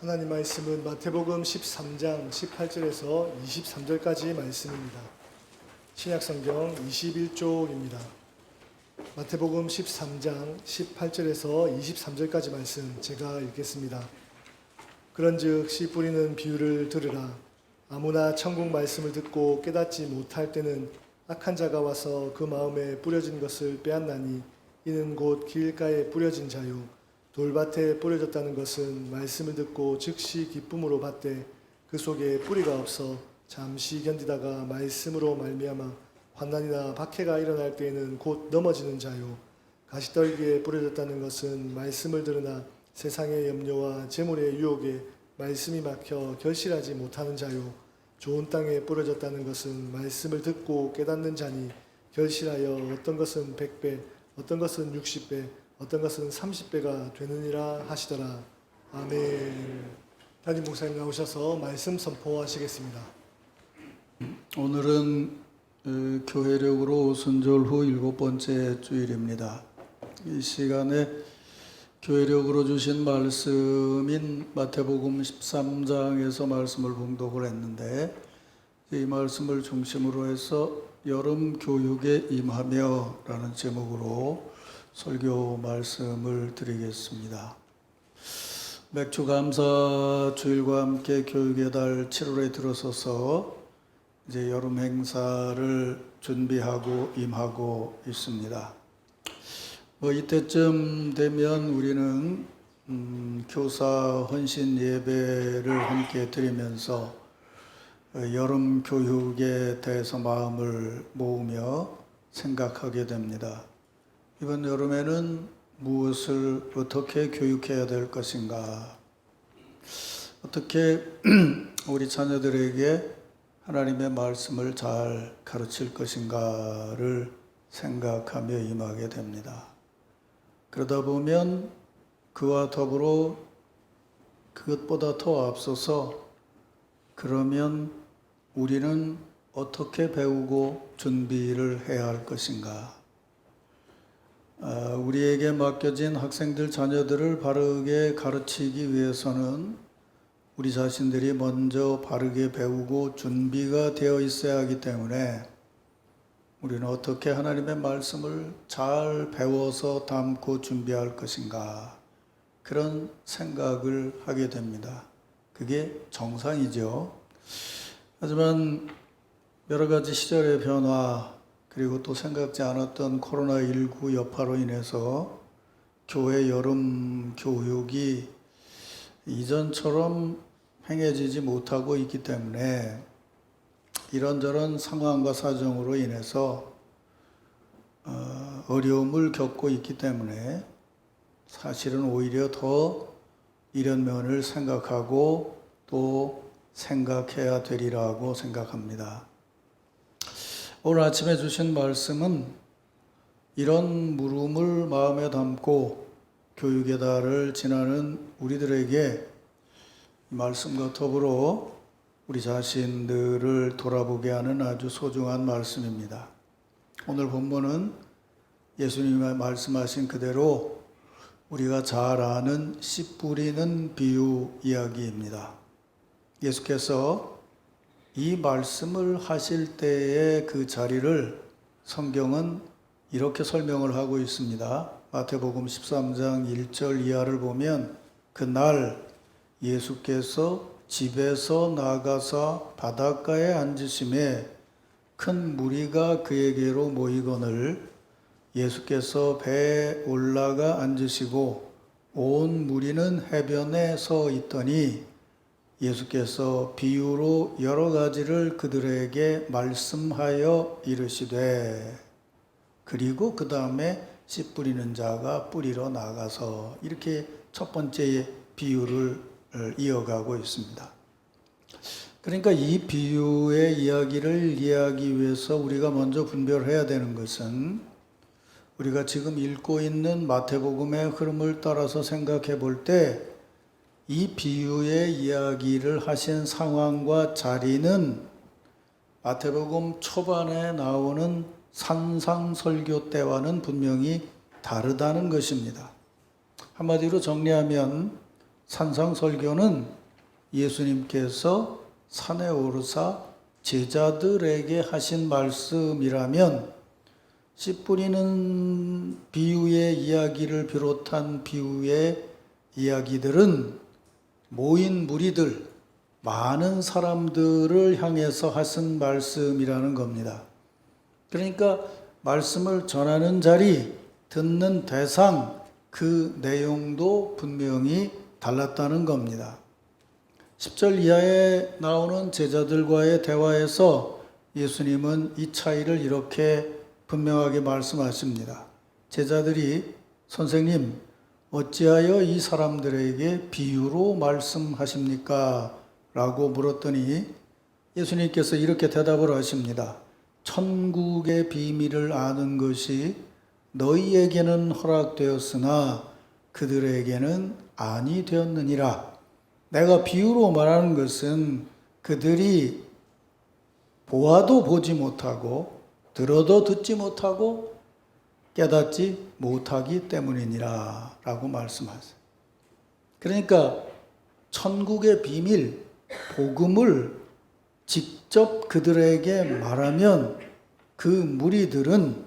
하나님 말씀은 마태복음 13장 18절에서 23절까지 말씀입니다. 신약성경 21쪽입니다. 마태복음 13장 18절에서 23절까지 말씀 제가 읽겠습니다. 그런즉 씨 뿌리는 비유를 들으라. 아무나 천국 말씀을 듣고 깨닫지 못할 때는 악한 자가 와서 그 마음에 뿌려진 것을 빼앗나니 이는 곧 길가에 뿌려진 자요 돌밭에 뿌려졌다는 것은 말씀을 듣고 즉시 기쁨으로 받되 그 속에 뿌리가 없어 잠시 견디다가 말씀으로 말미암아 환난이나 박해가 일어날 때에는 곧 넘어지는 자요 가시떨기에 뿌려졌다는 것은 말씀을 들으나 세상의 염려와 재물의 유혹에 말씀이 막혀 결실하지 못하는 자요 좋은 땅에 뿌려졌다는 것은 말씀을 듣고 깨닫는 자니 결실하여 어떤 것은 100배 어떤 것은 60배 어떤 것은 30배가 되느니라 하시더라. 아멘. 담임 목사님 나오셔서 말씀 선포하시겠습니다. 오늘은 교회력으로 순절 후 7번째 주일입니다. 이 시간에 교회력으로 주신 말씀인 마태복음 13장에서 말씀을 봉독을 했는데 이 말씀을 중심으로 해서 여름 교육에 임하며 라는 제목으로 설교 말씀을 드리겠습니다. 맥주 감사 주일과 함께 교육의 달 7월에 들어서서 이제 여름 행사를 준비하고 임하고 있습니다. 이때쯤 되면 우리는 교사 헌신 예배를 함께 드리면서 여름 교육에 대해서 마음을 모으며 생각하게 됩니다. 이번 여름에는 무엇을 어떻게 교육해야 될 것인가? 어떻게 우리 자녀들에게 하나님의 말씀을 잘 가르칠 것인가를 생각하며 임하게 됩니다. 그러다 보면 그와 더불어 그것보다 더 앞서서 그러면 우리는 어떻게 배우고 준비를 해야 할 것인가? 우리에게 맡겨진 학생들 자녀들을 바르게 가르치기 위해서는 우리 자신들이 먼저 바르게 배우고 준비가 되어 있어야 하기 때문에 우리는 어떻게 하나님의 말씀을 잘 배워서 담고 준비할 것인가 그런 생각을 하게 됩니다. 그게 정상이죠. 하지만 여러 가지 시절의 변화 그리고 또 생각지 않았던 코로나19 여파로 인해서 교회 여름 교육이 이전처럼 행해지지 못하고 있기 때문에 이런저런 상황과 사정으로 인해서 어려움을 겪고 있기 때문에 사실은 오히려 더 이런 면을 생각하고 또 생각해야 되리라고 생각합니다. 오늘 아침에 주신 말씀은 이런 물음을 마음에 담고 교육의 달을 지나는 우리들에게 말씀과 더불어 우리 자신들을 돌아보게 하는 아주 소중한 말씀입니다. 오늘 본문은 예수님이 말씀하신 그대로 우리가 잘 아는 씨 뿌리는 비유 이야기입니다. 예수께서 이 말씀을 하실 때의 그 자리를 성경은 이렇게 설명을 하고 있습니다. 마태복음 13장 1절 이하를 보면 그날 예수께서 집에서 나가사 바닷가에 앉으심에 큰 무리가 그에게로 모이거늘 예수께서 배에 올라가 앉으시고 온 무리는 해변에 서 있더니 예수께서 비유로 여러 가지를 그들에게 말씀하여 이르시되 그리고 그 다음에 씨 뿌리는 자가 뿌리러 나가서 이렇게 첫 번째 비유를 이어가고 있습니다. 그러니까 이 비유의 이야기를 이해하기 위해서 우리가 먼저 분별해야 되는 것은 우리가 지금 읽고 있는 마태복음의 흐름을 따라서 생각해 볼 때 이 비유의 이야기를 하신 상황과 자리는 마태복음 초반에 나오는 산상설교 때와는 분명히 다르다는 것입니다. 한마디로 정리하면 산상설교는 예수님께서 산에 오르사 제자들에게 하신 말씀이라면 씨 뿌리는 비유의 이야기를 비롯한 비유의 이야기들은 모인 무리들, 많은 사람들을 향해서 하신 말씀이라는 겁니다. 그러니까 말씀을 전하는 자리, 듣는 대상, 그 내용도 분명히 달랐다는 겁니다. 10절 이하에 나오는 제자들과의 대화에서 예수님은 이 차이를 이렇게 분명하게 말씀하십니다. 제자들이 선생님, 어찌하여 이 사람들에게 비유로 말씀하십니까? 라고 물었더니 예수님께서 이렇게 대답을 하십니다. 천국의 비밀을 아는 것이 너희에게는 허락되었으나 그들에게는 아니 되었느니라. 내가 비유로 말하는 것은 그들이 보아도 보지 못하고 들어도 듣지 못하고 깨닫지 못하기 때문이니라 라고 말씀하세요. 그러니까 천국의 비밀, 복음을 직접 그들에게 말하면 그 무리들은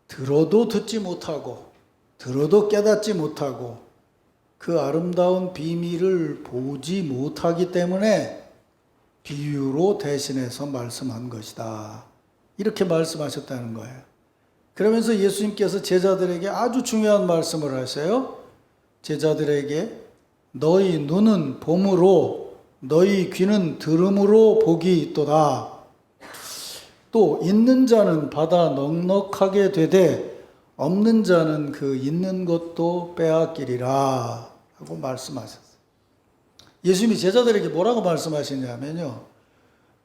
들어도 듣지 못하고 들어도 깨닫지 못하고 그 아름다운 비밀을 보지 못하기 때문에 비유로 대신해서 말씀한 것이다. 이렇게 말씀하셨다는 거예요. 그러면서 예수님께서 제자들에게 아주 중요한 말씀을 하세요. 제자들에게 너희 눈은 봄으로 너희 귀는 들음으로 복이 있도다. 또 있는 자는 받아 넉넉하게 되되 없는 자는 그 있는 것도 빼앗기리라 하고 말씀하셨어요. 예수님이 제자들에게 뭐라고 말씀하시냐면요.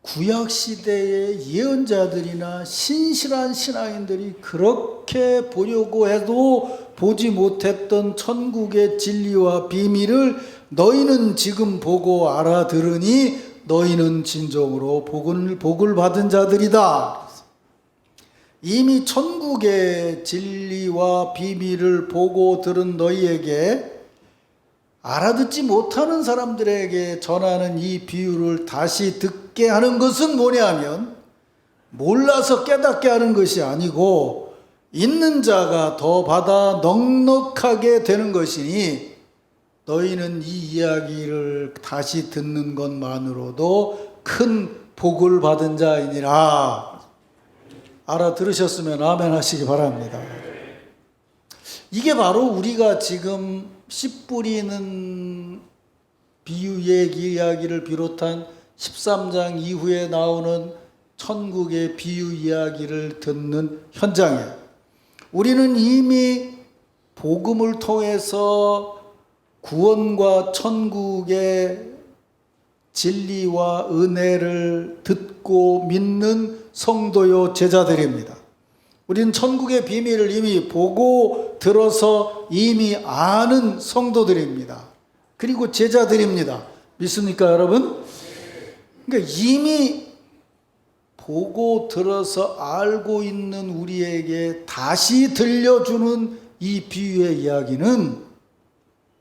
구약시대의 예언자들이나 신실한 신앙인들이 그렇게 보려고 해도 보지 못했던 천국의 진리와 비밀을 너희는 지금 보고 알아들으니 너희는 진정으로 복을 받은 자들이다. 이미 천국의 진리와 비밀을 보고 들은 너희에게 알아듣지 못하는 사람들에게 전하는 이 비유를 다시 듣게 하는 것은 뭐냐면 몰라서 깨닫게 하는 것이 아니고 있는 자가 더 받아 넉넉하게 되는 것이니 너희는 이 이야기를 다시 듣는 것만으로도 큰 복을 받은 자이니라. 알아들으셨으면 아멘 하시기 바랍니다. 이게 바로 우리가 지금 씨 뿌리는 비유의 이야기를 비롯한 13장 이후에 나오는 천국의 비유 이야기를 듣는 현장이에요. 우리는 이미 복음을 통해서 구원과 천국의 진리와 은혜를 듣고 믿는 성도요 제자들입니다. 우리는 천국의 비밀을 이미 보고 들어서 이미 아는 성도들입니다. 그리고 제자들입니다. 믿습니까, 여러분? 그러니까 이미 보고 들어서 알고 있는 우리에게 다시 들려주는 이 비유의 이야기는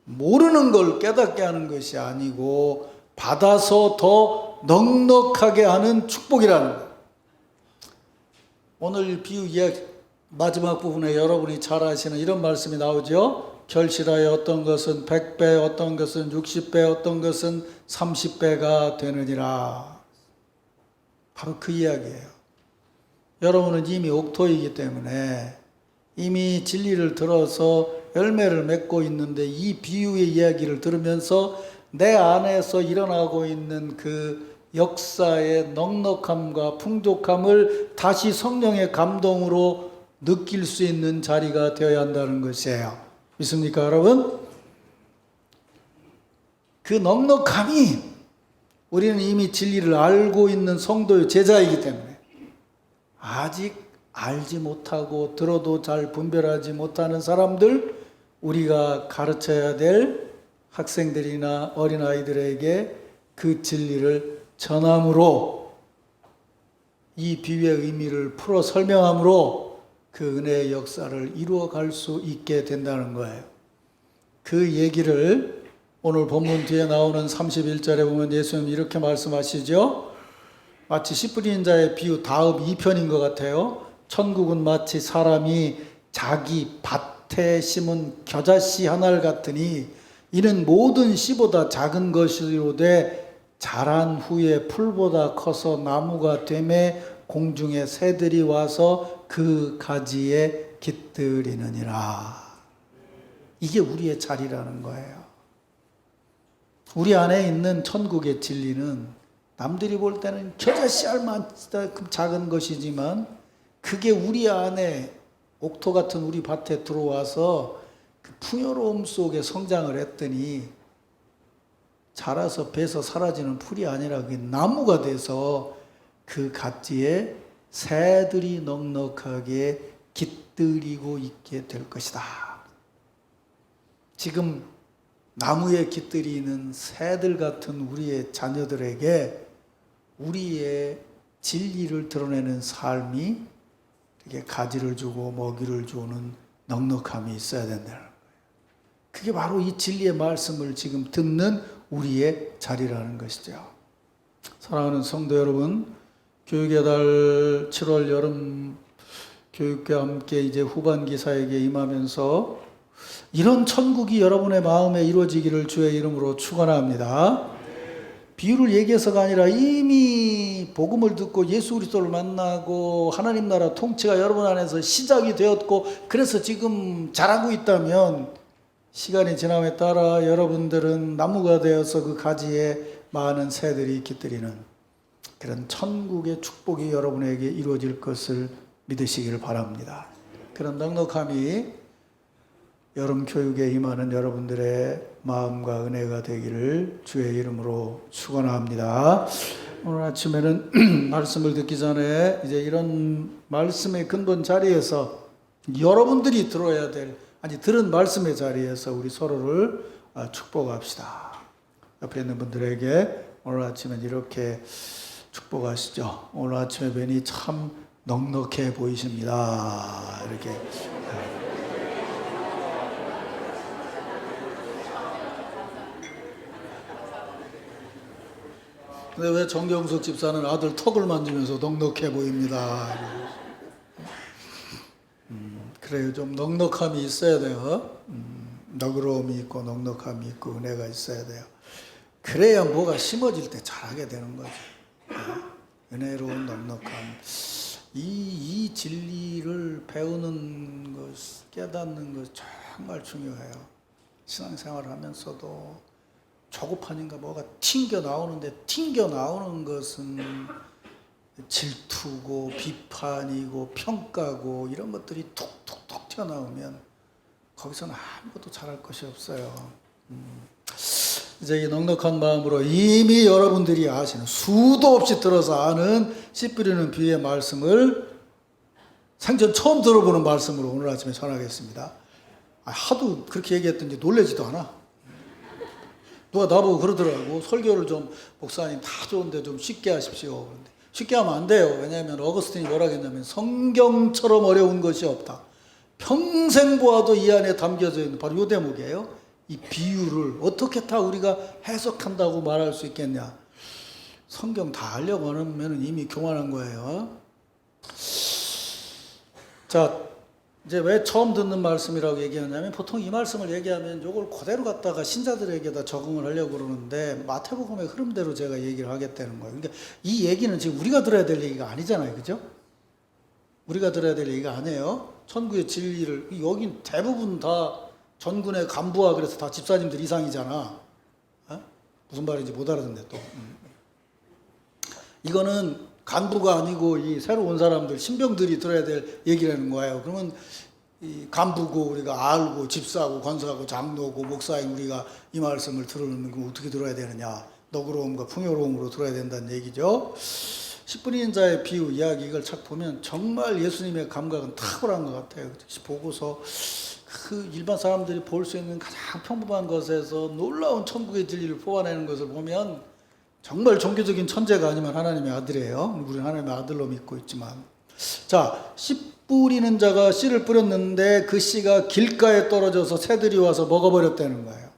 모르는 걸 깨닫게 하는 것이 아니고 받아서 더 넉넉하게 하는 축복이라는 거예요. 오늘 비유 이야기 마지막 부분에 여러분이 잘 아시는 이런 말씀이 나오죠. 결실하여 어떤 것은 100배, 어떤 것은 60배, 어떤 것은 30배가 되느니라. 바로 그 이야기예요. 여러분은 이미 옥토이기 때문에 이미 진리를 들어서 열매를 맺고 있는데 이 비유의 이야기를 들으면서 내 안에서 일어나고 있는 그 역사의 넉넉함과 풍족함을 다시 성령의 감동으로 느낄 수 있는 자리가 되어야 한다는 것이에요. 믿습니까, 여러분? 그 넉넉함이 우리는 이미 진리를 알고 있는 성도의 제자이기 때문에 아직 알지 못하고 들어도 잘 분별하지 못하는 사람들, 우리가 가르쳐야 될 학생들이나 어린아이들에게 그 진리를 전함으로 이 비유의 의미를 풀어 설명함으로 그 은혜의 역사를 이루어갈 수 있게 된다는 거예요. 그 얘기를 오늘 본문 뒤에 나오는 31절에 보면 예수님 이렇게 말씀하시죠. 마치 씨 뿌리는 자의 비유 다음 2편인 것 같아요. 천국은 마치 사람이 자기 밭에 심은 겨자씨 하나를 같으니 이는 모든 씨보다 작은 것이로되 자란 후에 풀보다 커서 나무가 되매 공중의 새들이 와서 그 가지에 깃들이느니라. 이게 우리의 자리라는 거예요. 우리 안에 있는 천국의 진리는 남들이 볼 때는 겨자씨 알만큼 작은 것이지만 그게 우리 안에 옥토 같은 우리 밭에 들어와서 그 풍요로움 속에 성장을 했더니 자라서 배서 사라지는 풀이 아니라 그 나무가 돼서 그 가지에 새들이 넉넉하게 깃들이고 있게 될 것이다. 지금 나무에 깃들이는 새들 같은 우리의 자녀들에게 우리의 진리를 드러내는 삶이 이렇게 가지를 주고 먹이를 주는 넉넉함이 있어야 된다는 거예요. 그게 바로 이 진리의 말씀을 지금 듣는 우리의 자리라는 것이죠. 사랑하는 성도 여러분, 교육의 달 7월 여름 교육과 함께 이제 후반기 사역에 임하면서 이런 천국이 여러분의 마음에 이루어지기를 주의 이름으로 축원합니다. 비유를 얘기해서가 아니라 이미 복음을 듣고 예수 그리스도를 만나고 하나님 나라 통치가 여러분 안에서 시작이 되었고 그래서 지금 자라고 있다면 시간이 지남에 따라 여러분들은 나무가 되어서 그 가지에 많은 새들이 깃들이는 그런 천국의 축복이 여러분에게 이루어질 것을 믿으시기를 바랍니다. 그런 넉넉함이 여름 교육에 임하는 여러분들의 마음과 은혜가 되기를 주의 이름으로 축원합니다. 오늘 아침에는 말씀을 듣기 전에 이제 이런 말씀의 근본 자리에서 여러분들이 들어야 될 들은 말씀의 자리에서 우리 서로를 축복합시다. 옆에 있는 분들에게 오늘 아침엔 이렇게 축복하시죠. 오늘 아침에 뵈니 참 넉넉해 보이십니다. 이렇게. 근데 왜 정경숙 집사는 아들 턱을 만지면서 넉넉해 보입니다. 그래요. 좀 넉넉함이 있어야 돼요. 너그러움이 있고 넉넉함이 있고 은혜가 있어야 돼요. 그래야 뭐가 심어질 때 잘하게 되는 거죠. 은혜로운 넉넉함. 이 진리를 배우는 것, 깨닫는 것 정말 중요해요. 신앙생활을 하면서도 조급하니까 뭐가 튕겨 나오는데 튕겨 나오는 것은 질투고 비판이고 평가고 이런 것들이 툭툭툭 튀어나오면 거기서는 아무것도 잘할 것이 없어요. 이제 이 넉넉한 마음으로 이미 여러분들이 아시는 수도 없이 들어서 아는 씨 뿌리는 비유의 말씀을 생전 처음 들어보는 말씀으로 오늘 아침에 전하겠습니다. 하도 그렇게 얘기했더니 놀라지도 않아. 누가 나보고 그러더라고. 설교를 좀 목사님 다 좋은데 좀 쉽게 하십시오. 그런데 쉽게 하면 안 돼요. 왜냐하면 어거스틴이 뭐라 했냐면 성경처럼 어려운 것이 없다. 평생 보아도 이 안에 담겨져 있는 바로 이 대목이에요. 이 비유를 어떻게 다 우리가 해석한다고 말할 수 있겠냐. 성경 다 알려고 하면 이미 교만한 거예요. 자, 이제 왜 처음 듣는 말씀이라고 얘기하냐면 보통 이 말씀을 얘기하면 이걸 그대로 갖다가 신자들에게다 적응을 하려고 그러는데 마태복음의 흐름대로 제가 얘기를 하겠다는 거예요. 그러니까 이 얘기는 지금 우리가 들어야 될 얘기가 아니잖아요. 그죠? 우리가 들어야 될 얘기가 아니에요. 천국의 진리를 여긴 대부분 다 전군의 간부와 그래서 다 집사님들 이상이잖아. 무슨 말인지 못 알아듣네 또. 이거는 간부가 아니고 이 새로 온 사람들 신병들이 들어야 될 얘기라는 거예요. 그러면 이 간부고 우리가 알고 집사고 권사고 장로고 목사인 우리가 이 말씀을 들으면 어떻게 들어야 되느냐. 너그러움과 풍요로움으로 들어야 된다는 얘기죠. 씨 뿌리는 자의 비유 이야기 이걸 착 보면 정말 예수님의 감각은 탁월한 것 같아요. 보고서 그 일반 사람들이 볼 수 있는 가장 평범한 것에서 놀라운 천국의 진리를 뽑아내는 것을 보면 정말 종교적인 천재가 아니면 하나님의 아들이에요. 우리는 하나님의 아들로 믿고 있지만. 자, 씨 뿌리는 자가 씨를 뿌렸는데 그 씨가 길가에 떨어져서 새들이 와서 먹어버렸다는 거예요.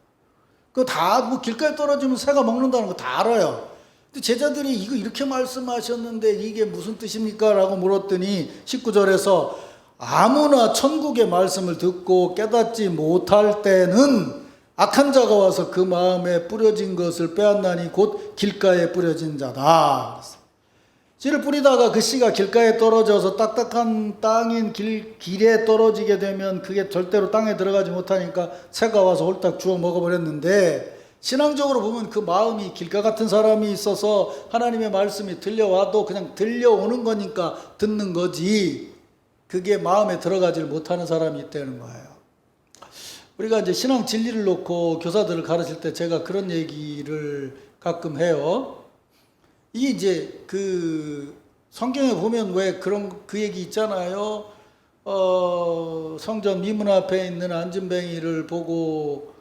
그거 다 뭐 길가에 떨어지면 새가 먹는다는 거 다 알아요. 근데 제자들이 이거 이렇게 말씀하셨는데 이게 무슨 뜻입니까? 라고 물었더니 19절에서 아무나 천국의 말씀을 듣고 깨닫지 못할 때는 악한 자가 와서 그 마음에 뿌려진 것을 빼앗나니 곧 길가에 뿌려진 자다. 씨를 뿌리다가 그 씨가 길가에 떨어져서 딱딱한 땅인 길에 떨어지게 되면 그게 절대로 땅에 들어가지 못하니까 새가 와서 홀딱 주워 먹어버렸는데, 신앙적으로 보면 그 마음이 길가 같은 사람이 있어서 하나님의 말씀이 들려와도 그냥 들려오는 거니까 듣는 거지, 그게 마음에 들어가질 못하는 사람이 있다는 거예요. 우리가 이제 신앙 진리를 놓고 교사들을 가르칠 때 제가 그런 얘기를 가끔 해요. 이게 이제 그 성경에 보면 왜 그런 그 얘기 있잖아요. 성전 미문 앞에 있는 안진뱅이를 보고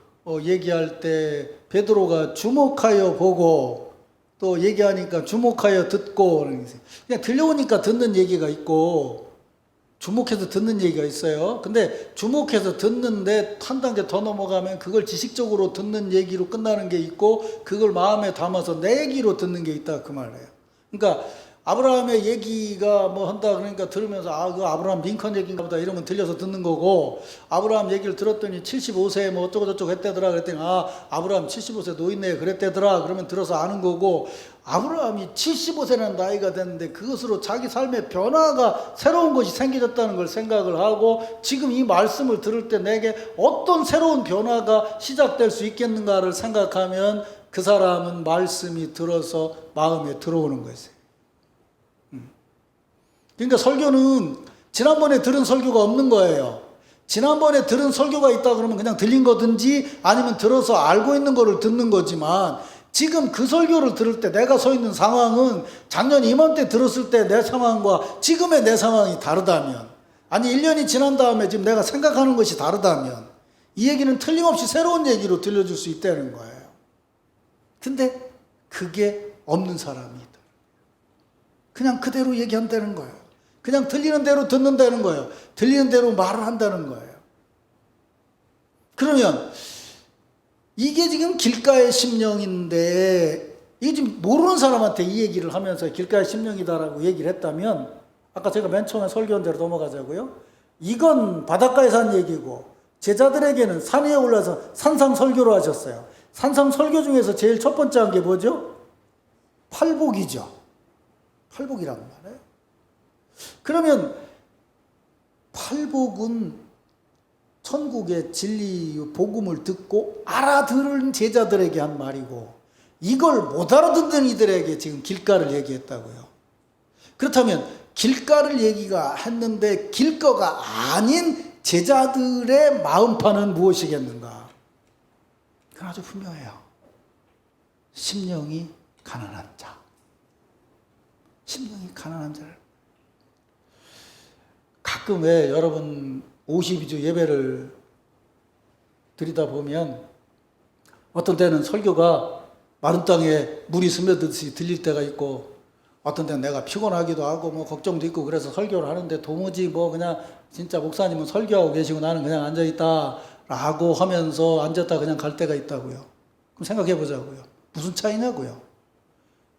얘기할 때 베드로가 주목하여 보고 또 얘기하니까 주목하여 듣고, 그냥 들려오니까 듣는 얘기가 있고 주목해서 듣는 얘기가 있어요. 근데 주목해서 듣는데 한 단계 더 넘어가면 그걸 지식적으로 듣는 얘기로 끝나는 게 있고 그걸 마음에 담아서 내 얘기로 듣는 게 있다, 그 말이에요. 그러니까 아브라함의 얘기가 뭐 한다 그러니까 들으면서 아, 그 아브라함 링컨 얘기인가 보다 이러면 들려서 듣는 거고, 아브라함 얘기를 들었더니 75세에 뭐 어쩌고저쩌고 했대더라 그랬더니 아, 아브라함 75세 노인네 그랬대더라 그러면 들어서 아는 거고, 아브라함이 75세라는 나이가 됐는데 그것으로 자기 삶의 변화가 새로운 것이 생겨졌다는 걸 생각을 하고 지금 이 말씀을 들을 때 내게 어떤 새로운 변화가 시작될 수 있겠는가를 생각하면 그 사람은 말씀이 들어서 마음에 들어오는 거예요. 그러니까 설교는 지난번에 들은 설교가 없는 거예요. 지난번에 들은 설교가 있다 그러면 그냥 들린 거든지 아니면 들어서 알고 있는 거를 듣는 거지만, 지금 그 설교를 들을 때 내가 서 있는 상황은 작년 이맘때 들었을 때 내 상황과 지금의 내 상황이 다르다면, 아니 1년이 지난 다음에 지금 내가 생각하는 것이 다르다면 이 얘기는 틀림없이 새로운 얘기로 들려줄 수 있다는 거예요. 근데 그게 없는 사람이 있다. 그냥 그대로 얘기한다는 거예요. 그냥 들리는 대로 듣는다는 거예요. 들리는 대로 말을 한다는 거예요. 그러면 이게 지금 길가의 심령인데, 이게 지금 모르는 사람한테 이 얘기를 하면서 길가의 심령이다라고 얘기를 했다면, 아까 제가 맨 처음에 설교한 대로 넘어가자고요. 이건 바닷가에서 한 얘기고 제자들에게는 산 위에 올라서 산상 설교로 하셨어요. 산상 설교 중에서 제일 첫 번째 한 게 뭐죠? 팔복이죠. 팔복이란 말이에요. 그러면 팔복은 천국의 진리 복음을 듣고 알아들은 제자들에게 한 말이고, 이걸 못 알아듣는 이들에게 지금 길가를 얘기했다고요. 그렇다면 길가를 얘기가 했는데 길가가 아닌 제자들의 마음판은 무엇이겠는가? 그건 아주 분명해요. 심령이 가난한 자. 심령이 가난한 자를. 가끔 왜 여러분 52주 예배를 드리다 보면 어떤 때는 설교가 마른 땅에 물이 스며들듯이 들릴 때가 있고, 어떤 때는 내가 피곤하기도 하고 뭐 걱정도 있고 그래서 설교를 하는데 도무지 뭐 그냥 진짜 목사님은 설교하고 계시고 나는 그냥 앉아있다 라고 하면서 앉았다 그냥 갈 때가 있다고요. 그럼 생각해 보자고요. 무슨 차이냐고요.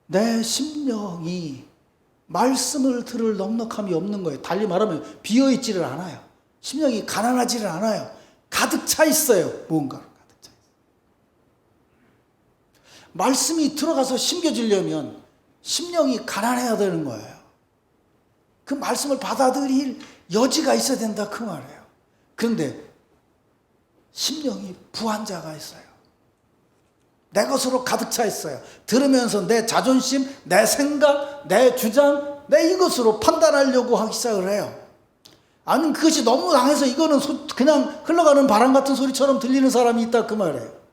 내 심령이 말씀을 들을 넉넉함이 없는 거예요. 달리 말하면 비어있지를 않아요. 심령이 가난하지를 않아요. 가득 차 있어요. 무언가로 가득 차 있어요. 말씀이 들어가서 심겨지려면 심령이 가난해야 되는 거예요. 그 말씀을 받아들일 여지가 있어야 된다 그 말이에요. 그런데 심령이 부한 자가 있어요. 내 것으로 가득 차 있어요. 들으면서 내 자존심, 내 생각, 내 주장, 내 이것으로 판단하려고 하기 시작을 해요. 아니면 그것이 너무 강해서 이거는 그냥 흘러가는 바람 같은 소리처럼 들리는 사람이 있다 그 말이에요.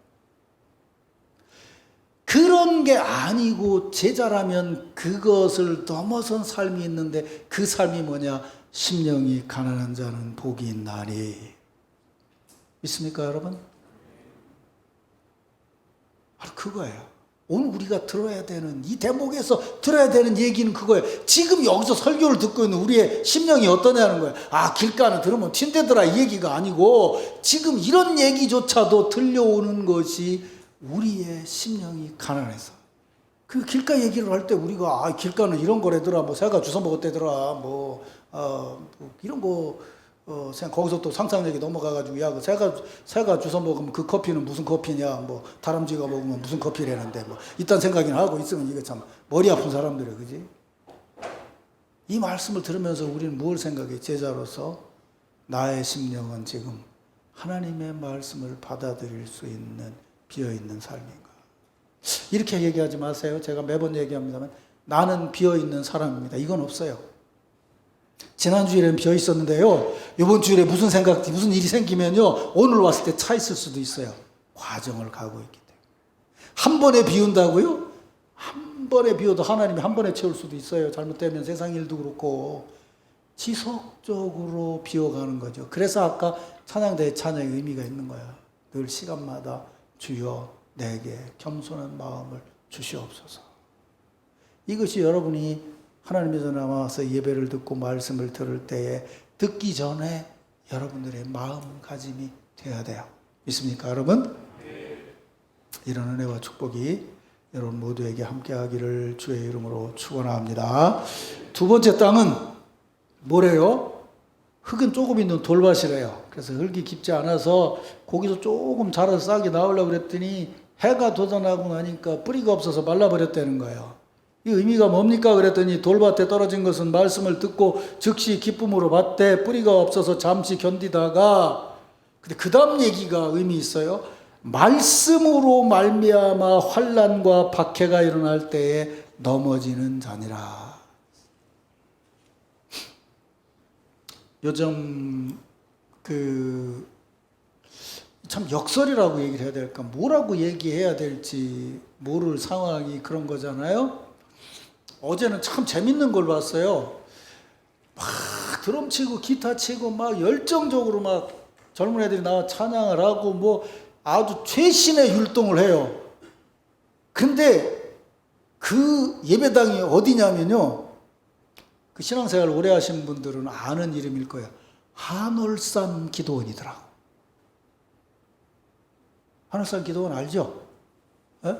그런 게 아니고 제자라면 그것을 넘어선 삶이 있는데, 그 삶이 뭐냐? 심령이 가난한 자는 복이 있나니. 믿습니까 여러분? 바로 그거예요. 오늘 우리가 들어야 되는, 이 대목에서 들어야 되는 얘기는 그거예요. 지금 여기서 설교를 듣고 있는 우리의 심령이 어떠냐는 거예요. 아, 길가는 들으면 튄대더라 이 얘기가 아니고, 지금 이런 얘기조차도 들려오는 것이 우리의 심령이 가난해서. 그 길가 얘기를 할 때 우리가 길가는 이런 거래더라, 뭐 새가 주워 먹었대더라, 뭐 이런 거 거기서 또 상상력이 넘어가가지고 야, 그 새가 주워 먹으면 그 커피는 무슨 커피냐, 뭐 다람쥐가 먹으면 무슨 커피라는데 뭐 이딴 생각이나 하고 있으면 이게 참 머리 아픈 사람들이야, 그지? 이 말씀을 들으면서 우리는 뭘 생각해? 제자로서 나의 심령은 지금 하나님의 말씀을 받아들일 수 있는 비어있는 삶인가? 이렇게 얘기하지 마세요. 제가 매번 얘기합니다만 나는 비어있는 사람입니다. 이건 없어요. 지난 주일엔 비어 있었는데요. 이번 주일에 무슨 일이 생기면요, 오늘 왔을 때 차 있을 수도 있어요. 과정을 가고 있기 때문에. 한 번에 비운다고요? 한 번에 비워도 하나님이 한 번에 채울 수도 있어요. 잘못되면 세상 일도 그렇고 지속적으로 비워가는 거죠. 그래서 아까 찬양대의 찬양의 의미가 있는 거야. 늘 시간마다 주여 내게 겸손한 마음을 주시옵소서. 이것이 여러분이 하나님께서 나와서 예배를 듣고 말씀을 들을 때에 듣기 전에 여러분들의 마음가짐이 되어야 돼요. 믿습니까, 여러분? 이런 은혜와 축복이 여러분 모두에게 함께하기를 주의 이름으로 축원합니다. 두 번째 땅은 뭐래요? 흙은 조금 있는 돌밭이래요. 그래서 흙이 깊지 않아서 거기서 조금 자라서 싹이 나오려고 그랬더니 해가 돋아나고 나니까 뿌리가 없어서 말라버렸다는 거예요. 이 의미가 뭡니까? 그랬더니 돌밭에 떨어진 것은 말씀을 듣고 즉시 기쁨으로 받되 뿌리가 없어서 잠시 견디다가, 근데 그 다음 얘기가 의미 있어요. 말씀으로 말미암아 환난과 박해가 일어날 때에 넘어지는 자니라. 요즘 참 역설이라고 얘기를 해야 될까, 뭐라고 얘기해야 될지 모를 상황이 그런 거잖아요. 어제는 참 재밌는 걸 봤어요. 막 드럼 치고 기타 치고 막 열정적으로 막 젊은 애들이 나와 찬양을 하고 뭐 아주 최신의 율동을 해요. 근데 그 예배당이 어디냐면요, 그 신앙생활 오래 하신 분들은 아는 이름일 거예요. 한월산 기도원이더라고. 한월산 기도원 알죠? 에?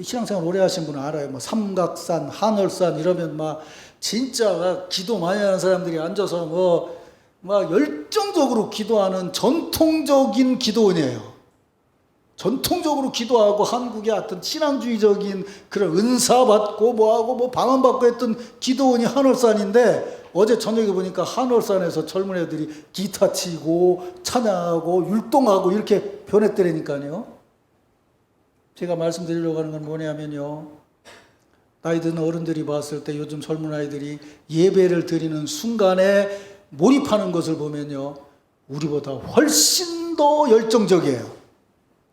신앙생활 오래 하신 분은 알아요. 뭐 삼각산, 한월산 이러면 막 진짜 기도 많이 하는 사람들이 앉아서 막 열정적으로 기도하는 전통적인 기도원이에요. 전통적으로 기도하고 한국의 어떤 신앙주의적인 그런 은사 받고 뭐하고 뭐 방언 받고 했던 기도원이 한월산인데, 어제 저녁에 보니까 한월산에서 젊은 애들이 기타 치고 찬양하고 율동하고 이렇게 변했더라니까요. 제가 말씀드리려고 하는 건 뭐냐면요, 나이 든 어른들이 봤을 때 요즘 젊은 아이들이 예배를 드리는 순간에 몰입하는 것을 보면요, 우리보다 훨씬 더 열정적이에요.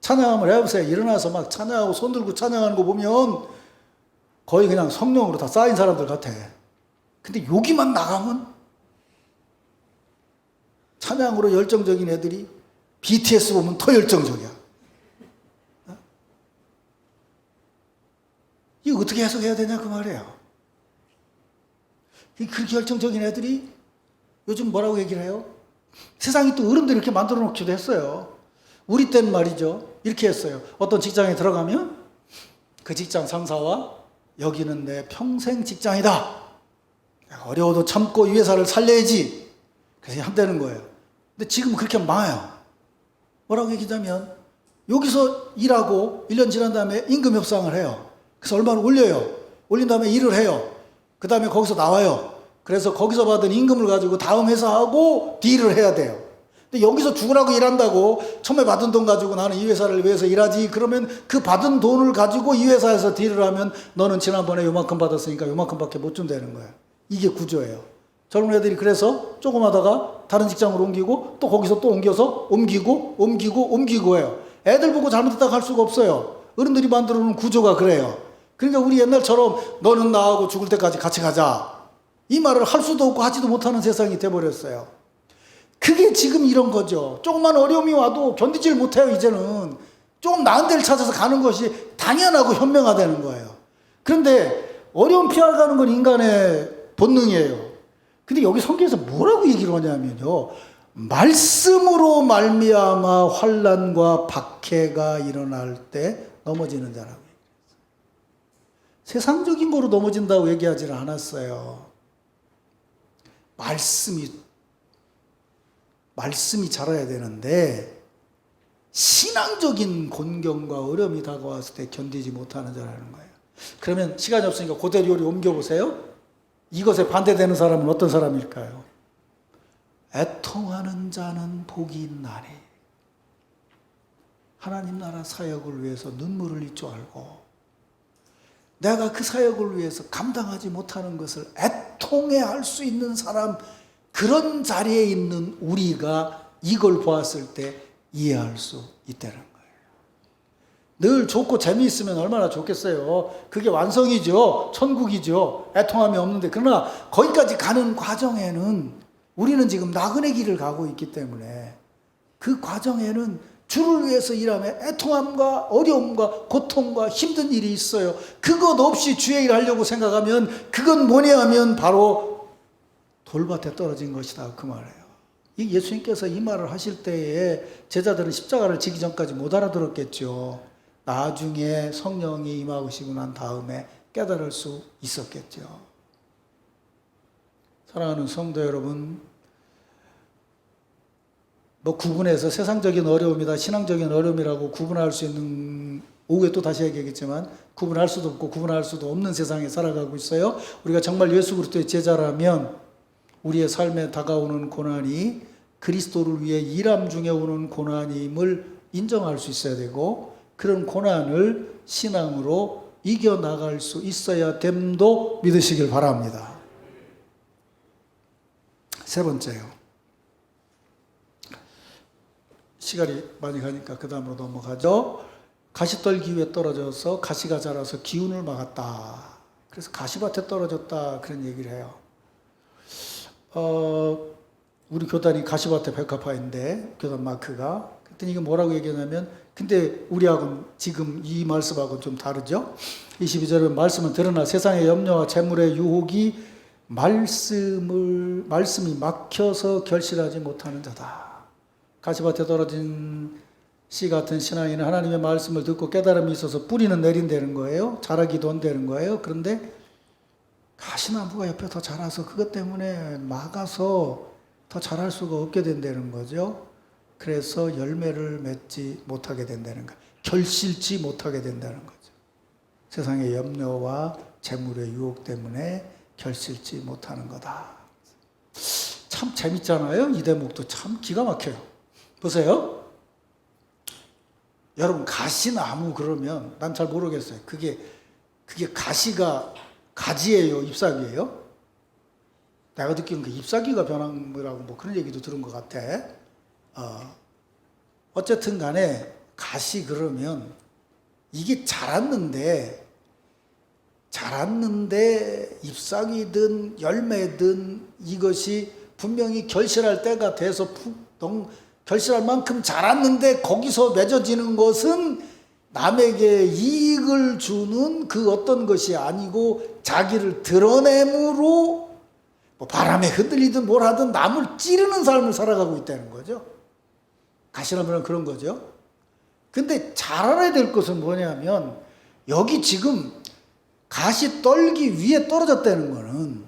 찬양을 해보세요. 일어나서 막 찬양하고 손 들고 찬양하는 거 보면 거의 그냥 성령으로 다 쌓인 사람들 같아. 근데 여기만 나가면 찬양으로 열정적인 애들이 BTS 보면 더 열정적이야. 이거 어떻게 해석해야 되냐 그 말이에요. 그렇게 열정적인 애들이 요즘 뭐라고 얘기를 해요? 세상이 또 어른들이 이렇게 만들어 놓기도 했어요. 우리 때는 말이죠, 이렇게 했어요. 어떤 직장에 들어가면 그 직장 상사와 여기는 내 평생 직장이다, 내가 어려워도 참고 이 회사를 살려야지, 그래서 한다는 거예요. 근데 지금 그렇게 망해요. 뭐라고 얘기하자면 여기서 일하고 1년 지난 다음에 임금 협상을 해요. 그래서 얼마를 올려요. 올린 다음에 일을 해요. 그 다음에 거기서 나와요. 그래서 거기서 받은 임금을 가지고 다음 회사하고 딜을 해야 돼요. 근데 여기서 죽으라고 일한다고 처음에 받은 돈 가지고 나는 이 회사를 위해서 일하지, 그러면 그 받은 돈을 가지고 이 회사에서 딜을 하면 너는 지난번에 요만큼 받았으니까 요만큼밖에 못 준다는 거야. 이게 구조예요. 젊은 애들이 그래서 조금 하다가 다른 직장으로 옮기고 또 거기서 또 옮겨서 옮기고 해요. 애들 보고 잘못했다고 할 수가 없어요. 어른들이 만들어 놓은 구조가 그래요. 그러니까 우리 옛날처럼 너는 나하고 죽을 때까지 같이 가자, 이 말을 할 수도 없고 하지도 못하는 세상이 돼버렸어요. 그게 지금 이런 거죠. 조금만 어려움이 와도 견디질 못해요. 이제는 조금 나은 데를 찾아서 가는 것이 당연하고 현명하다는 거예요. 그런데 어려움 피해가는 건 인간의 본능이에요. 근데 여기 성경에서 뭐라고 얘기를 하냐면요, 말씀으로 말미암아 환난과 박해가 일어날 때 넘어지는 자라고 얘기했어요. 세상적인 거로 넘어진다고 얘기하지는 않았어요. 말씀이 자라야 되는데 신앙적인 곤경과 어려움이 다가왔을 때 견디지 못하는 자라는 거예요. 그러면 시간이 없으니까 그대로 요리 옮겨보세요. 이것에 반대되는 사람은 어떤 사람일까요? 애통하는 자는 복이 있나니 하나님 나라 사역을 위해서 눈물을 흘릴 줄 알고 내가 그 사역을 위해서 감당하지 못하는 것을 애통해 할 수 있는 사람, 그런 자리에 있는 우리가 이걸 보았을 때 이해할 수 있다는 거예요. 늘 좋고 재미있으면 얼마나 좋겠어요. 그게 완성이죠. 천국이죠. 애통함이 없는데. 그러나 거기까지 가는 과정에는 우리는 지금 나그네 길을 가고 있기 때문에 그 과정에는 주를 위해서 일하면 애통함과 어려움과 고통과 힘든 일이 있어요. 그것 없이 주의 일 하려고 생각하면 그건 뭐냐 하면 바로 돌밭에 떨어진 것이다, 그 말이에요. 이 예수님께서 이 말을 하실 때에 제자들은 십자가를 지기 전까지 못 알아들었겠죠. 나중에 성령이 임하시고 난 다음에 깨달을 수 있었겠죠. 사랑하는 성도 여러분, 구분해서 세상적인 어려움이다, 신앙적인 어려움이라고 구분할 수 있는, 오후에 또 다시 얘기하겠지만 구분할 수도 없고 구분할 수도 없는 세상에 살아가고 있어요. 우리가 정말 예수 그리스도의 제자라면 우리의 삶에 다가오는 고난이 그리스도를 위해 일함 중에 오는 고난임을 인정할 수 있어야 되고, 그런 고난을 신앙으로 이겨나갈 수 있어야 됨도 믿으시길 바랍니다. 세 번째요. 시간이 많이 가니까 그 다음으로 넘어가죠. 가시떨기 위에 떨어져서 가시가 자라서 기운을 막았다. 그래서 가시밭에 떨어졌다, 그런 얘기를 해요. 우리 교단이 가시밭에 백합화인데 교단 마크가, 그랬더니 이게 뭐라고 얘기하냐면, 근데 우리하고는 지금 이 말씀하고는 좀 다르죠. 22절에 말씀은 드러나 세상의 염려와 재물의 유혹이 말씀이 막혀서 결실하지 못하는 자다. 가시밭에 떨어진 씨 같은 신앙인은 하나님의 말씀을 듣고 깨달음이 있어서 뿌리는 내린다는 거예요. 자라기도 한다는 거예요. 그런데 가시나무가 옆에 더 자라서 그것 때문에 막아서 더 자랄 수가 없게 된다는 거죠. 그래서 열매를 맺지 못하게 된다는 거예요. 결실치 못하게 된다는 거죠. 세상의 염려와 재물의 유혹 때문에 결실치 못하는 거다. 참 재밌잖아요. 이 대목도 참 기가 막혀요. 보세요. 여러분, 가시나무 그러면 난 잘 모르겠어요. 그게 가시가 가지예요, 잎사귀예요? 내가 느끼는 게 잎사귀가 변한 거라고 뭐 그런 얘기도 들은 것 같아. 어쨌든 간에 가시 그러면 이게 자랐는데 잎사귀든 열매든 이것이 분명히 결실할 때가 돼서 결실할 만큼 자랐는데 거기서 맺어지는 것은 남에게 이익을 주는 그 어떤 것이 아니고 자기를 드러냄으로 뭐 바람에 흔들리든 뭘 하든 남을 찌르는 삶을 살아가고 있다는 거죠. 가시나무는 그런 거죠. 근데 잘 알아야 될 것은 뭐냐면, 여기 지금 가시 떨기 위에 떨어졌다는 거는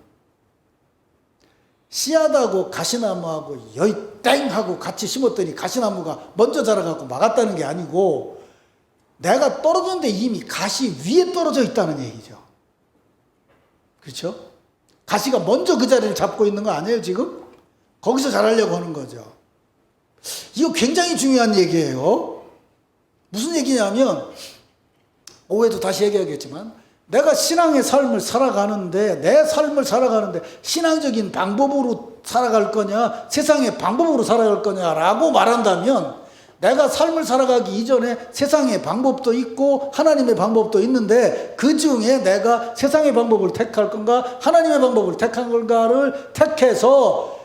씨앗하고 가시나무하고 여의 땡 하고 같이 심었더니 가시나무가 먼저 자라가고 막았다는 게 아니고, 내가 떨어졌는데 이미 가시 위에 떨어져 있다는 얘기죠. 그렇죠? 가시가 먼저 그 자리를 잡고 있는 거 아니에요, 지금? 거기서 자라려고 하는 거죠. 이거 굉장히 중요한 얘기예요. 무슨 얘기냐면, 오후에도 다시 얘기하겠지만, 내가 신앙의 삶을 살아가는데, 내 삶을 살아가는데 신앙적인 방법으로 살아갈 거냐, 세상의 방법으로 살아갈 거냐라고 말한다면, 내가 삶을 살아가기 이전에 세상의 방법도 있고 하나님의 방법도 있는데, 그 중에 내가 세상의 방법을 택할 건가 하나님의 방법을 택한 건가를 택해서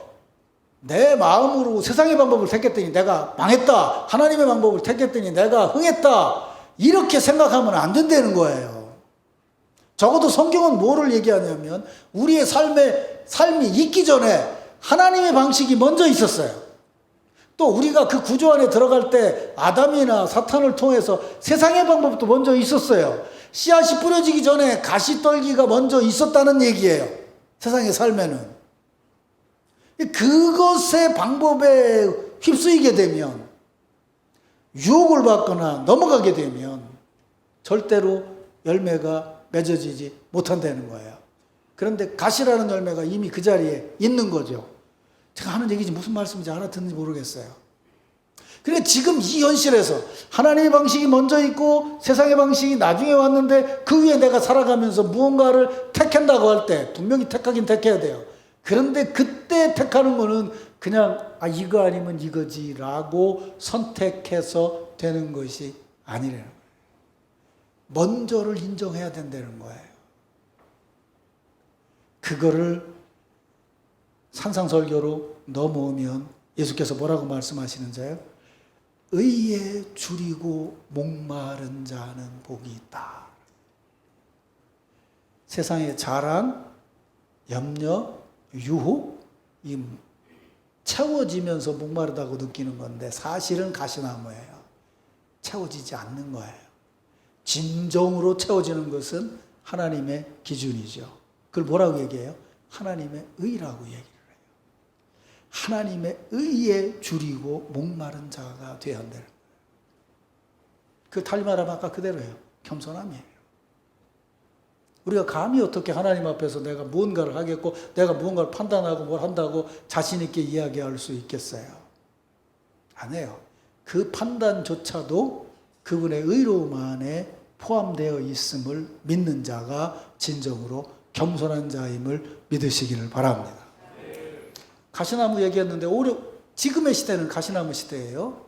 내 마음으로 세상의 방법을 택했더니 내가 망했다, 하나님의 방법을 택했더니 내가 흥했다, 이렇게 생각하면 안 된다는 거예요. 적어도 성경은 뭐를 얘기하냐면, 우리의 삶이 있기 전에 하나님의 방식이 먼저 있었어요. 또 우리가 그 구조 안에 들어갈 때 아담이나 사탄을 통해서 세상의 방법도 먼저 있었어요. 씨앗이 뿌려지기 전에 가시떨기가 먼저 있었다는 얘기예요. 세상의 삶에는. 그것의 방법에 휩쓰이게 되면, 유혹을 받거나 넘어가게 되면 절대로 열매가 맺어지지 못한다는 거예요. 그런데 가시라는 열매가 이미 그 자리에 있는 거죠. 제가 하는 얘기지 무슨 말씀인지 알아듣는지 모르겠어요. 그러니까 지금 이 현실에서 하나님의 방식이 먼저 있고 세상의 방식이 나중에 왔는데 그 위에 내가 살아가면서 무언가를 택한다고 할 때 분명히 택하긴 택해야 돼요. 그런데 그때 택하는 거는 그냥 이거 아니면 이거지라고 선택해서 되는 것이 아니라는 거예요. 먼저를 인정해야 된다는 거예요. 그거를 산상설교로 넘어오면 예수께서 뭐라고 말씀하시는지요? 의에 줄이고 목마른 자는 복이 있다. 세상의 자랑, 염려, 유혹, 이 채워지면서 목마르다고 느끼는 건데 사실은 가시나무예요. 채워지지 않는 거예요. 진정으로 채워지는 것은 하나님의 기준이죠. 그걸 뭐라고 얘기해요? 하나님의 의라고 얘기를 해요. 하나님의 의에 줄이고 목마른 자가 되어야 한다는 거예요. 그 달리 말하면 아까 그대로예요. 겸손함이에요. 우리가 감히 어떻게 하나님 앞에서 내가 무언가를 하겠고 내가 무언가를 판단하고 뭘 한다고 자신 있게 이야기할 수 있겠어요? 안 해요. 그 판단조차도 그분의 의로움 안에 포함되어 있음을 믿는 자가 진정으로 겸손한 자임을 믿으시기를 바랍니다. 가시나무 얘기했는데 지금의 시대는 가시나무 시대예요.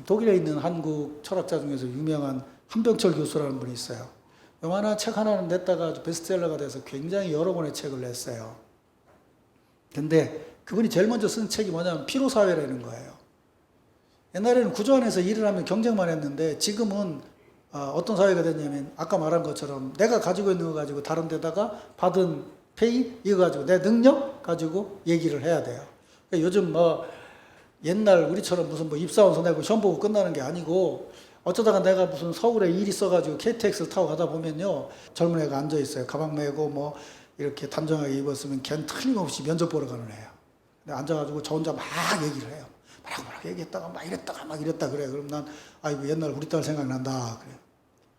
독일에 있는 한국 철학자 중에서 유명한 한병철 교수라는 분이 있어요. 요만한 책 하나는 냈다가 베스트셀러가 돼서 굉장히 여러 권의 책을 냈어요. 근데 그분이 제일 먼저 쓴 책이 뭐냐면 피로사회라는 거예요. 옛날에는 구조 안에서 일을 하면 경쟁만 했는데 지금은 어떤 사회가 됐냐면 아까 말한 것처럼 내가 가지고 있는 거 가지고 다른 데다가 받은 페이 이거 가지고 내 능력 가지고 얘기를 해야 돼요. 그러니까 요즘 옛날 우리처럼 무슨 입사원서 내고 시험 보고 끝나는 게 아니고 어쩌다가 내가 무슨 서울에 일 있어가지고 KTX를 타고 가다 보면요 젊은 애가 앉아 있어요. 가방 메고 이렇게 단정하게 입었으면 걔는 틀림없이 면접 보러 가는 애예요. 근데 앉아가지고 저 혼자 막 얘기를 해요. 뭐라고 얘기했다가 막 이랬다 그래. 그럼 난 아이고 옛날 우리 딸 생각난다 그래.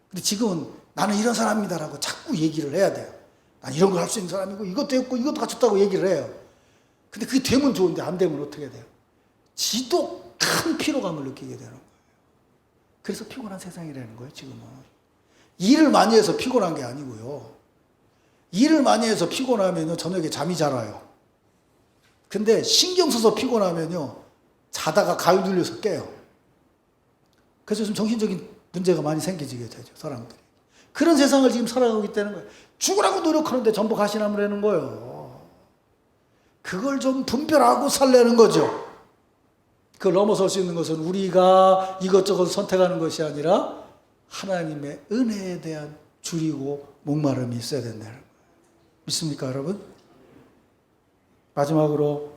근데 지금은 나는 이런 사람입니다라고 자꾸 얘기를 해야 돼요. 난 이런 걸 할 수 있는 사람이고 이것도 했고 이것도 갖췄다고 얘기를 해요. 근데 그게 되면 좋은데 안 되면 어떻게 돼요? 지독한 피로감을 느끼게 되는 거예요. 그래서 피곤한 세상이라는 거예요, 지금은. 일을 많이 해서 피곤한 게 아니고요. 일을 많이 해서 피곤하면요, 저녁에 잠이 잘 와요. 근데 신경 써서 피곤하면요, 자다가 가위 눌려서 깨요. 그래서 좀 정신적인 문제가 많이 생기게 되죠, 사람들이. 그런 세상을 지금 살아가고 있다는 거예요. 죽으라고 노력하는데 전부 가시나무라는 거예요. 그걸 좀 분별하고 살려는 거죠. 그걸 넘어설 수 있는 것은 우리가 이것저것 선택하는 것이 아니라 하나님의 은혜에 대한 줄이고 목마름이 있어야 된다는 거예요. 믿습니까, 여러분? 마지막으로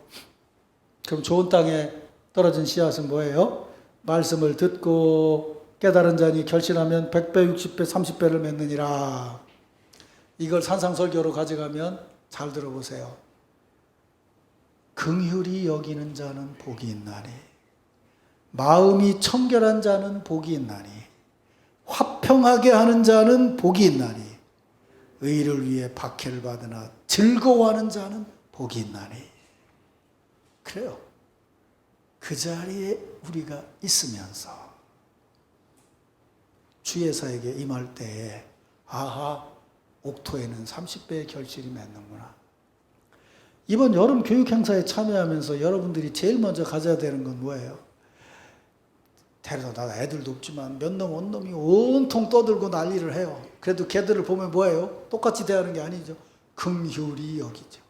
그럼 좋은 땅에 떨어진 씨앗은 뭐예요? 말씀을 듣고 깨달은 자니 결실하면 100배, 60배, 30배를 맺느니라. 이걸 산상설교로 가져가면 잘 들어보세요. 긍휼히 여기는 자는 복이 있나니 마음이 청결한 자는 복이 있나니 화평하게 하는 자는 복이 있나니 의를 위해 박해를 받으나 즐거워하는 자는 복이 있나니. 그래요. 그 자리에 우리가 있으면서 주예사에게 임할 때에 아하, 옥토에는 30배의 결실이 맺는구나. 이번 여름 교육 행사에 참여하면서 여러분들이 제일 먼저 가져야 되는 건 뭐예요? 데려다 애들도 없지만 몇 놈 온 놈이 온통 떠들고 난리를 해요. 그래도 걔들을 보면 뭐예요? 똑같이 대하는 게 아니죠. 긍휼히 여기죠.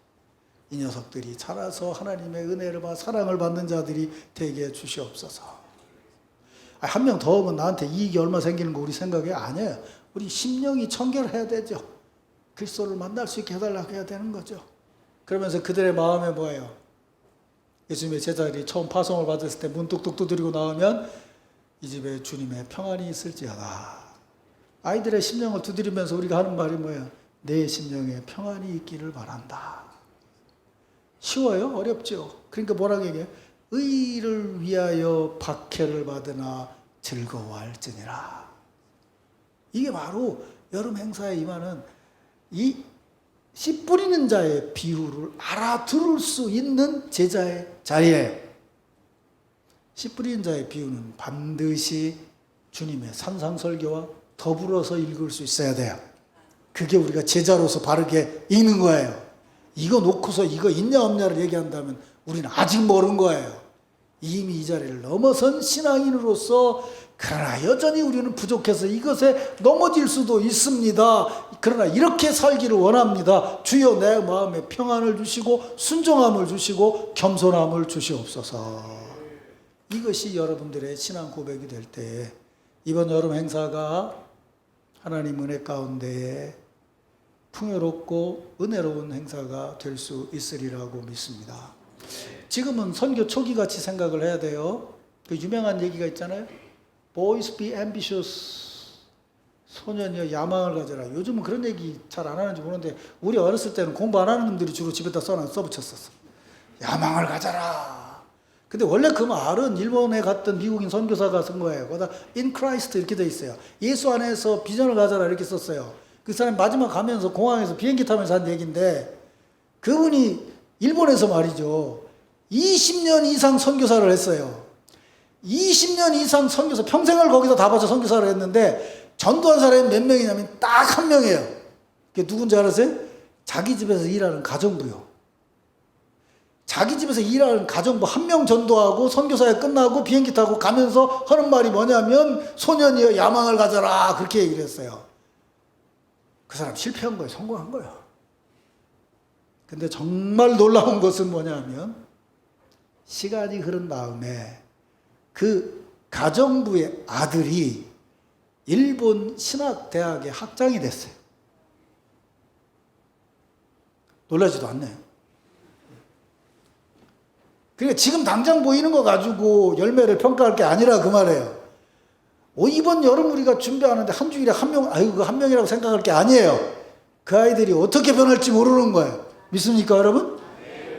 이 녀석들이 자라서 하나님의 은혜를 받아 사랑을 받는 자들이 되게 주시옵소서. 한 명 더 오면 나한테 이익이 얼마 생기는 거 우리 생각이 아니에요. 우리 심령이 청결해야 되죠. 그리스도를 만날 수 있게 해달라고 해야 되는 거죠. 그러면서 그들의 마음에 뭐예요? 예수님의 제자들이 처음 파송을 받았을 때 문 뚝뚝 두드리고 나오면 이 집에 주님의 평안이 있을지어다. 아이들의 심령을 두드리면서 우리가 하는 말이 뭐야? 내 심령에 평안이 있기를 바란다. 쉬워요? 어렵죠? 그러니까 뭐라고 얘기해요? 의를 위하여 박해를 받으나 즐거워할지니라. 이게 바로 여름 행사에 임하는 이 씨 뿌리는 자의 비유를 알아들을 수 있는 제자의 자리예요. 씨 뿌리는 자의 비유는 반드시 주님의 산상설교와 더불어서 읽을 수 있어야 돼요. 그게 우리가 제자로서 바르게 읽는 거예요. 이거 놓고서 이거 있냐 없냐를 얘기한다면 우리는 아직 모르는 거예요. 이미 이 자리를 넘어선 신앙인으로서 그러나 여전히 우리는 부족해서 이것에 넘어질 수도 있습니다. 그러나 이렇게 살기를 원합니다. 주여 내 마음에 평안을 주시고 순종함을 주시고 겸손함을 주시옵소서. 이것이 여러분들의 신앙 고백이 될 때에 이번 여름 행사가 하나님 은혜 가운데에 풍요롭고 은혜로운 행사가 될 수 있으리라고 믿습니다. 지금은 선교 초기같이 생각을 해야 돼요. 그 유명한 얘기가 있잖아요. Boys be ambitious. 소년이여 야망을 가져라. 요즘은 그런 얘기 잘 안 하는지 모르는데 우리 어렸을 때는 공부 안 하는 놈들이 주로 집에다 써붙였었어. 야망을 가져라. 근데 원래 그 말은 일본에 갔던 미국인 선교사가 쓴 거예요. 거기다 in Christ 이렇게 돼 있어요. 예수 안에서 비전을 가져라 이렇게 썼어요. 그 사람이 마지막 가면서 공항에서 비행기 타면서 한 얘기인데 그분이 일본에서 말이죠. 20년 이상 선교사를 했어요. 20년 이상 선교사, 평생을 거기서 다 바쳐 선교사를 했는데 전도한 사람이 몇 명이냐면 딱 한 명이에요. 그게 누군지 알아세요? 자기 집에서 일하는 가정부요. 자기 집에서 일하는 가정부 한 명 전도하고 선교사에 끝나고 비행기 타고 가면서 하는 말이 뭐냐면 소년이여 야망을 가져라 그렇게 얘기를 했어요. 그 사람 실패한 거예요? 성공한 거예요? 근데 정말 놀라운 것은 뭐냐면 시간이 흐른 다음에 그 가정부의 아들이 일본 신학대학의 학장이 됐어요. 놀라지도 않네요. 그러니까 지금 당장 보이는 거 가지고 열매를 평가할 게 아니라 그 말이에요. 이번 여름 우리가 준비하는데 한 주일에 한 명, 그 한 명이라고 생각할 게 아니에요. 그 아이들이 어떻게 변할지 모르는 거예요. 믿습니까, 여러분?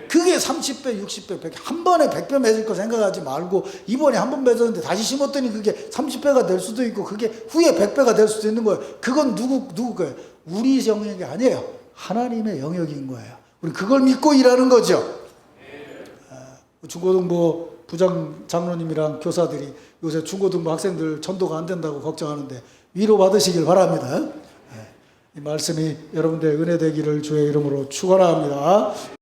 그게 30배, 60배, 100배, 한 번에 100배 맺을 거 생각하지 말고 이번에 한 번 맺었는데 다시 심었더니 그게 30배가 될 수도 있고 그게 후에 100배가 될 수도 있는 거예요. 그건 누구 거예요? 우리 영역이 아니에요. 하나님의 영역인 거예요. 우리 그걸 믿고 일하는 거죠. 중고등부 부장 장로님이랑 교사들이 요새 중고등부 학생들 전도가 안 된다고 걱정하는데 위로 받으시길 바랍니다. 이 말씀이 여러분들의 은혜 되기를 주의 이름으로 축원합니다.